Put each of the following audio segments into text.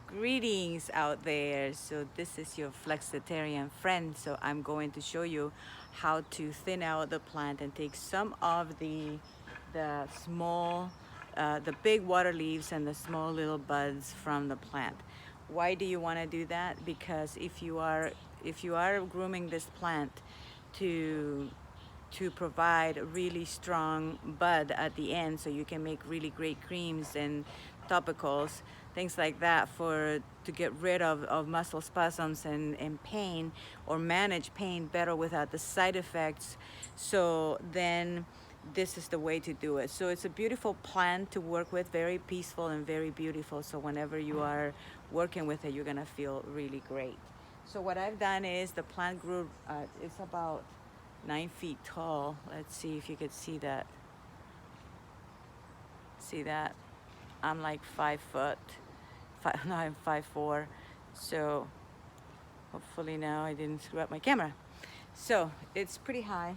Greetings out there. So this is your flexitarian friend. So I'm going to show you how to thin out the plant and take some of the small, the big water leaves and the small little buds from the plant. Why do you want to do that? Because if you are grooming this plant to provide a really strong bud at the end so you can make really great creams and topicals, things like that, for to get rid of muscle spasms and pain, or manage pain better without the side effects. So then this is the way to do it. So it's a beautiful plant to work with, very peaceful and very beautiful. So whenever you are working with it, you're gonna feel really great. So what I've done is the plant grew, it's about 9 feet tall. Let's see if you could see that. See that? I'm like 5 foot. No, I'm 5'4". So hopefully now I didn't screw up my camera. So it's pretty high.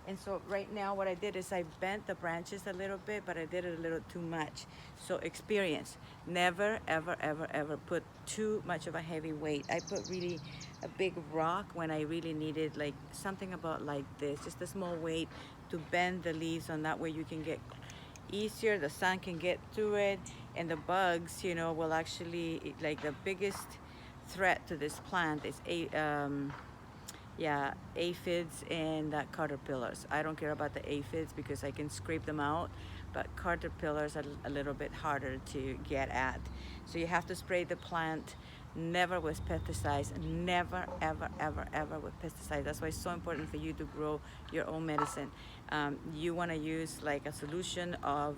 And so right now what I did is I bent the branches a little bit, but I did it a little too much. So experience, never, ever, ever, ever put too much of a heavy weight. I put really a big rock when I really needed, like something about like this, just a small weight to bend the leaves, on that way you can get easier, the sun can get through it, and the bugs, will actually, like, the biggest threat to this plant is aphids and caterpillars. I don't care about the aphids because I can scrape them out, but caterpillars are a little bit harder to get at. So you have to spray the plant never with pesticides, never, ever, ever, ever with pesticides. That's why it's so important for you to grow your own medicine. You want to use like a solution of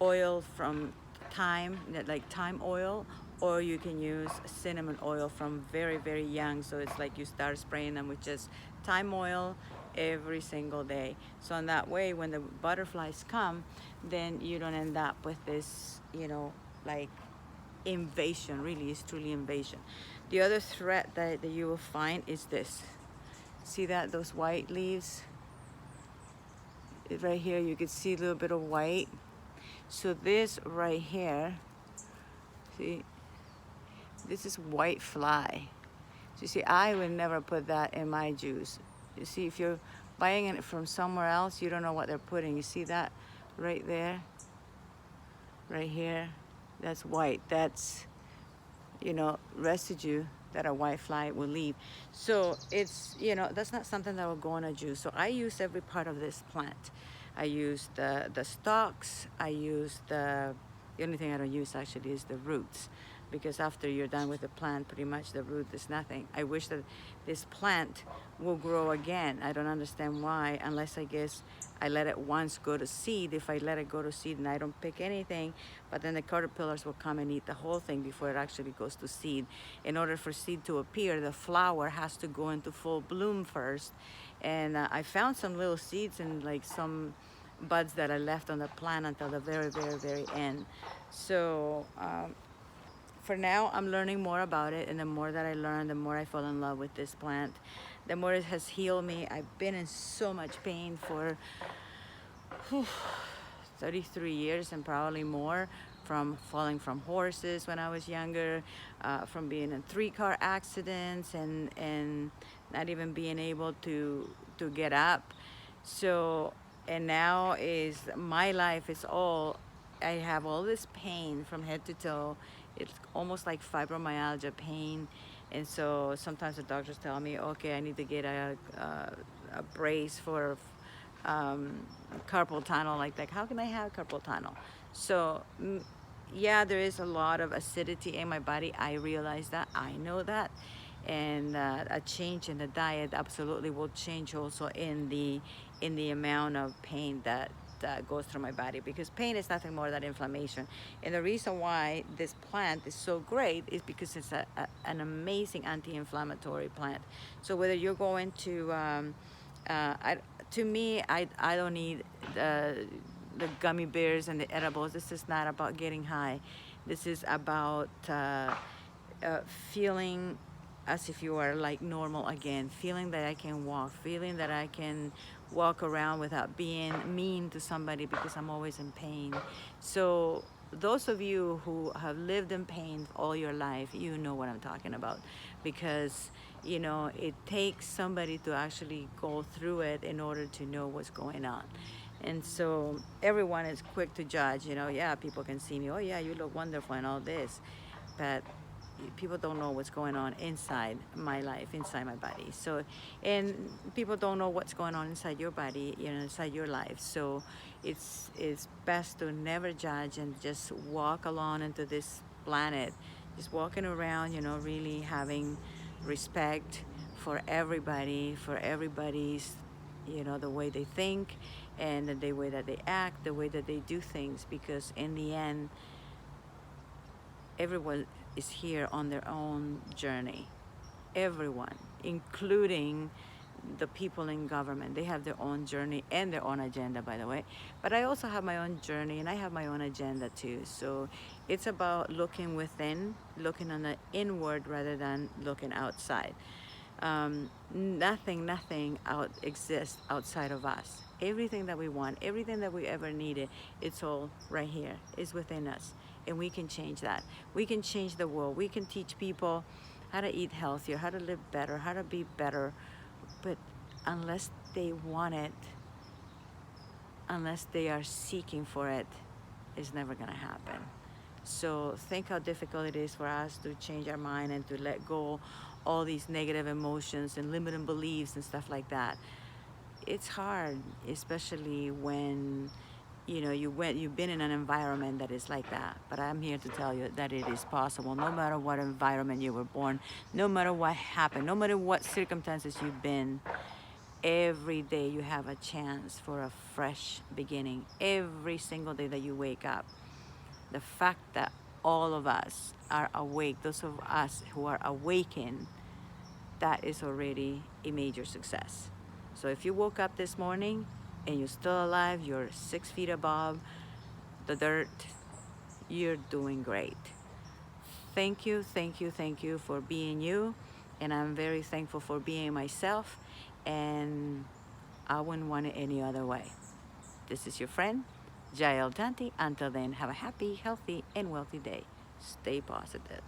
oil from thyme, like thyme oil, or you can use cinnamon oil from very, very young. So it's like you start spraying them with just thyme oil every single day. So in that way, when the butterflies come, then you don't end up with this, like invasion. Really, it's truly invasion. The other threat that you will find is this. See that, those white leaves? Right here, you can see a little bit of white. So this right here, see, this is white fly. So you see, I would never put that in my juice. You see, if you're buying it from somewhere else, you don't know what they're putting. You see that right there? Right here? That's white. That's, residue that a white fly will leave. So it's, that's not something that will go in a juice. So I use every part of this plant. I use the stalks. I use the only thing I don't use actually is the roots, because after you're done with the plant, pretty much the root is nothing. I wish that this plant will grow again. I don't understand why, unless I guess I let it once go to seed. If I let it go to seed and I don't pick anything, but then the caterpillars will come and eat the whole thing before it actually goes to seed. In order for seed to appear, the flower has to go into full bloom first. And I found some little seeds and like some buds that I left on the plant until the very, very, very end. So for now, I'm learning more about it, and the more that I learn, the more I fall in love with this plant, the more it has healed me. I've been in so much pain for 33 years and probably more, from falling from horses when I was younger, from being in 3-car accidents, and not even being able to get up. So, and now is my life is all, I have all this pain from head to toe. It's almost like fibromyalgia pain. And so sometimes the doctors tell me, okay, I need to get a brace for carpal tunnel. Like how can I have carpal tunnel? So yeah, there is a lot of acidity in my body. I realize that, I know that. And a change in the diet absolutely will change also in the amount of pain that goes through my body, because pain is nothing more than inflammation. And the reason why this plant is so great is because it's an amazing anti-inflammatory plant. So whether you're going to to me, I don't need the gummy bears and the edibles. This is not about getting high. This is about feeling as if you are like normal again, feeling that I can walk, feeling that I can walk around without being mean to somebody because I'm always in pain. So those of you who have lived in pain all your life, you know what I'm talking about, because it takes somebody to actually go through it in order to know what's going on. And so everyone is quick to judge, yeah, people can see me, oh yeah, you look wonderful and all this, but people don't know what's going on inside my life, inside my body. So, and people don't know what's going on inside your body, inside your life. So it's best to never judge and just walk along into this planet, just walking around, really having respect for everybody, for everybody's, the way they think, and the way that they act, the way that they do things, because in the end, everyone is here on their own journey. Everyone, including the people in government, they have their own journey and their own agenda, by the way. But I also have my own journey and I have my own agenda too. So it's about looking within, looking on the inward rather than looking outside. Nothing exists outside of us. Everything that we want, everything that we ever needed, it's all right here. It's within us, and we can change that. We can change the world. We can teach people how to eat healthier, how to live better, how to be better. But unless they want it, unless they are seeking for it, it's never gonna happen. So think how difficult it is for us to change our mind and to let go all these negative emotions and limiting beliefs and stuff like that. It's hard, especially when you've been in an environment that is like that. But I'm here to tell you that it is possible, no matter what environment you were born, no matter what happened, no matter what circumstances you've been. Every day you have a chance for a fresh beginning. Every single day that you wake up, the fact that all of us are awake, those of us who are awakened, that is already a major success. So if you woke up this morning and you're still alive, you're 6 feet above the dirt, you're doing great. Thank you, thank you, thank you for being you. And I'm very thankful for being myself. And I wouldn't want it any other way. This is your friend, Jael Tanti. Until then, have a happy, healthy, and wealthy day. Stay positive.